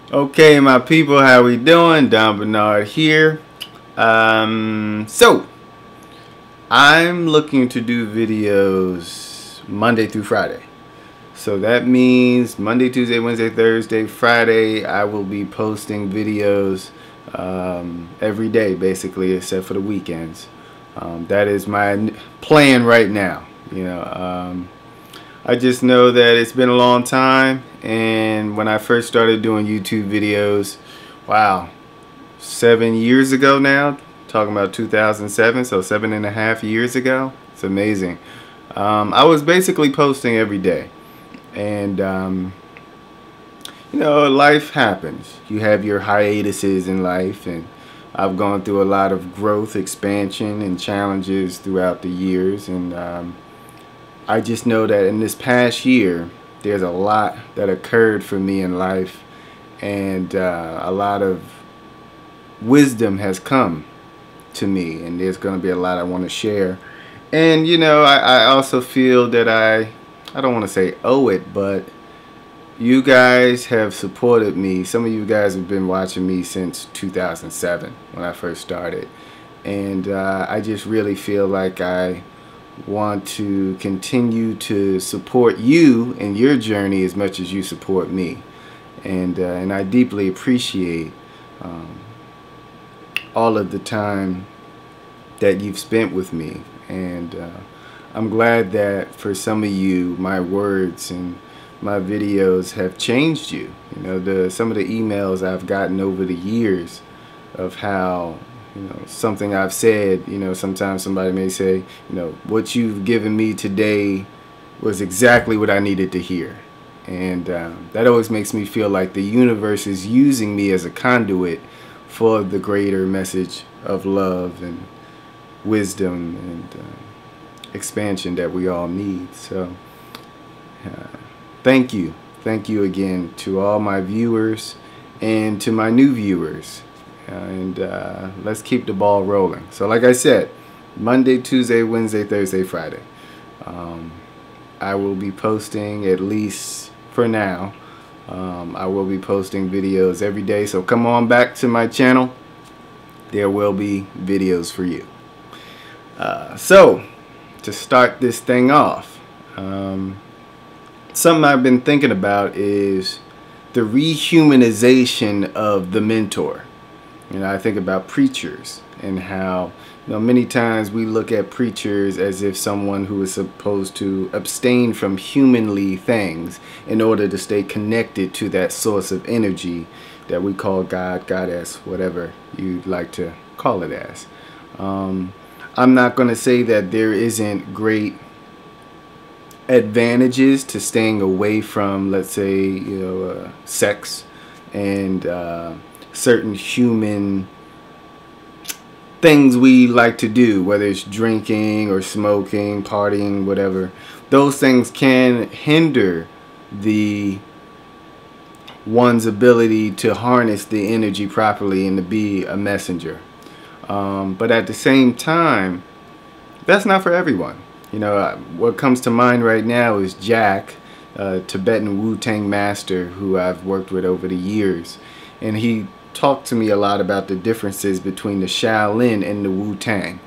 Okay, my people, how we doing? Don Bernard here. So I'm looking to do videos Monday through Friday. So that means Monday, Tuesday, Wednesday, Thursday, Friday, I will be posting videos every day, basically, except for the weekends. That is my plan right now. I just know that it's been a long time, and when I first started doing YouTube videos, wow, 7 years ago now, talking about 2007, so 7.5 years ago. It's amazing. I was basically posting every day, and life happens. You have your hiatuses in life, and I've gone through a lot of growth, expansion, and challenges throughout the years, and I just know that in this past year, there's a lot that occurred for me in life, and a lot of wisdom has come to me, and there's going to be a lot I want to share. And I also feel that I don't want to say owe it, but you guys have supported me. Some of you guys have been watching me since 2007 when I first started, and I just really feel like I want to continue to support you in your journey as much as you support me, and I deeply appreciate all of the time that you've spent with me, and I'm glad that for some of you my words and my videos have changed you. Some of the emails I've gotten over the years of how something I've said, sometimes somebody may say, what you've given me today was exactly what I needed to hear. And that always makes me feel like the universe is using me as a conduit for the greater message of love and wisdom and expansion that we all need. So thank you. Thank you again to all my viewers and to my new viewers. And let's keep the ball rolling. So like I said, Monday, Tuesday, Wednesday, Thursday, Friday. I will be posting, at least for now, I will be posting videos every day. So come on back to my channel. There will be videos for you. So to start this thing off, something I've been thinking about is the rehumanization of the mentor. I think about preachers and how, many times we look at preachers as if someone who is supposed to abstain from humanly things in order to stay connected to that source of energy that we call God, Goddess, whatever you'd like to call it as. I'm not going to say that there isn't great advantages to staying away from, let's say, sex and certain human things we like to do, whether it's drinking or smoking, partying, whatever. Those things can hinder one's ability to harness the energy properly and to be a messenger. But at the same time, that's not for everyone. What comes to mind right now is Jack, a Tibetan Wu-Tang master who I've worked with over the years, and he talked to me a lot about the differences between the Shaolin and the Wu-Tang.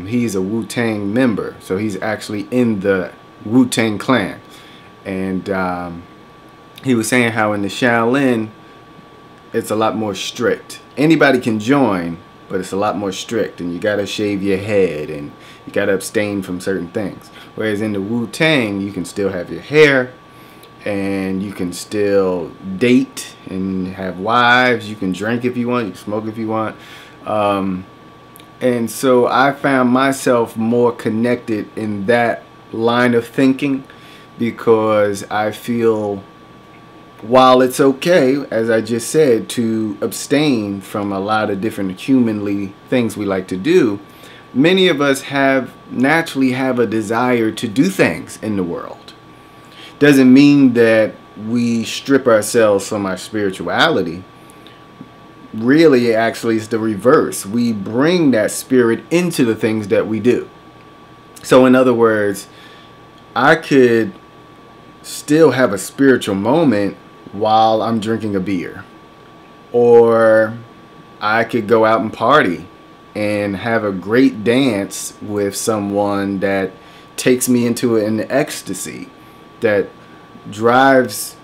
He's a Wu-Tang member, so he's actually in the Wu-Tang clan. And he was saying how in the Shaolin, it's a lot more strict. Anybody can join, but it's a lot more strict, and you gotta shave your head, and you gotta abstain from certain things. Whereas in the Wu-Tang, you can still have your hair, and you can still date and have wives. You can drink if you want, you can smoke if you want. And so I found myself more connected in that line of thinking, because I feel while it's okay, as I just said, to abstain from a lot of different humanly things we like to do, many of us naturally have a desire to do things in the world. Doesn't mean that we strip ourselves from our spirituality. Really, actually, it's the reverse. We bring that spirit into the things that we do. So in other words, I could still have a spiritual moment while I'm drinking a beer. Or I could go out and party and have a great dance with someone that takes me into an ecstasy, that drives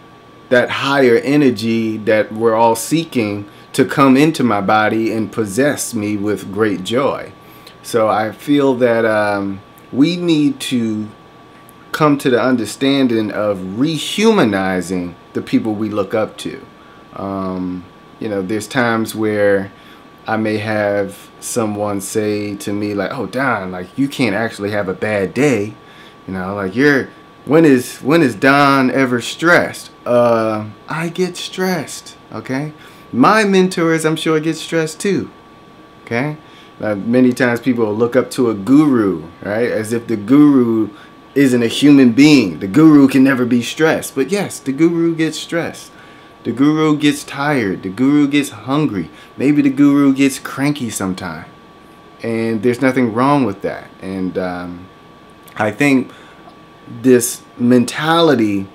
that higher energy that we're all seeking to come into my body and possess me with great joy. So I feel that we need to come to the understanding of rehumanizing the people we look up to. You know, there's times where I may have someone say to me like, "Oh, Don, like you can't actually have a bad day." You know, like when is Don ever stressed? I get stressed, okay? My mentors, I'm sure, get stressed too, okay? Many times people will look up to a guru, right? As if the guru isn't a human being. The guru can never be stressed. But yes, the guru gets stressed. The guru gets tired. The guru gets hungry. Maybe the guru gets cranky sometime. And there's nothing wrong with that. And I think this mentality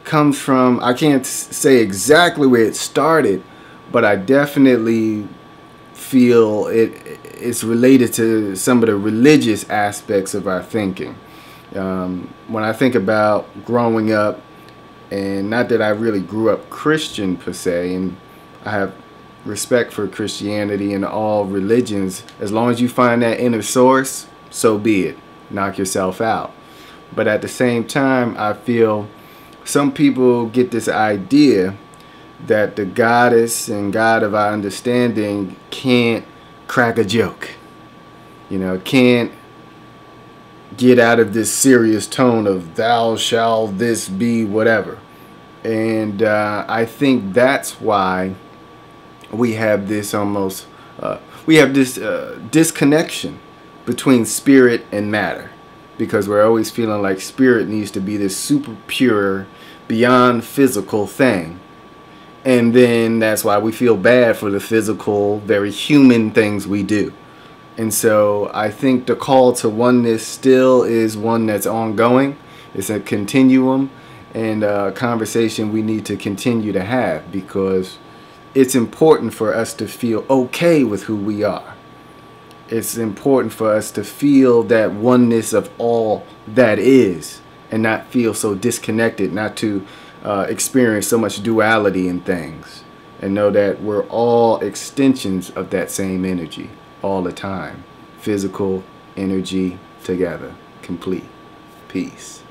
comes from, I can't say exactly where it started, but I definitely feel it's related to some of the religious aspects of our thinking. When I think about growing up, and not that I really grew up Christian per se, and I have respect for Christianity and all religions, as long as you find that inner source, so be it. Knock yourself out. But at the same time, I feel some people get this idea that the goddess and God of our understanding can't crack a joke. You know, can't get out of this serious tone of thou shall this be whatever. And I think that's why we have this almost, disconnection between spirit and matter. Because we're always feeling like spirit needs to be this super pure, beyond physical thing. And then that's why we feel bad for the physical, very human things we do. And so I think the call to oneness still is one that's ongoing. It's a continuum and a conversation we need to continue to have, because it's important for us to feel okay with who we are. It's important for us to feel that oneness of all that is and not feel so disconnected, not to experience so much duality in things, and know that we're all extensions of that same energy all the time. Physical energy together, complete. Peace.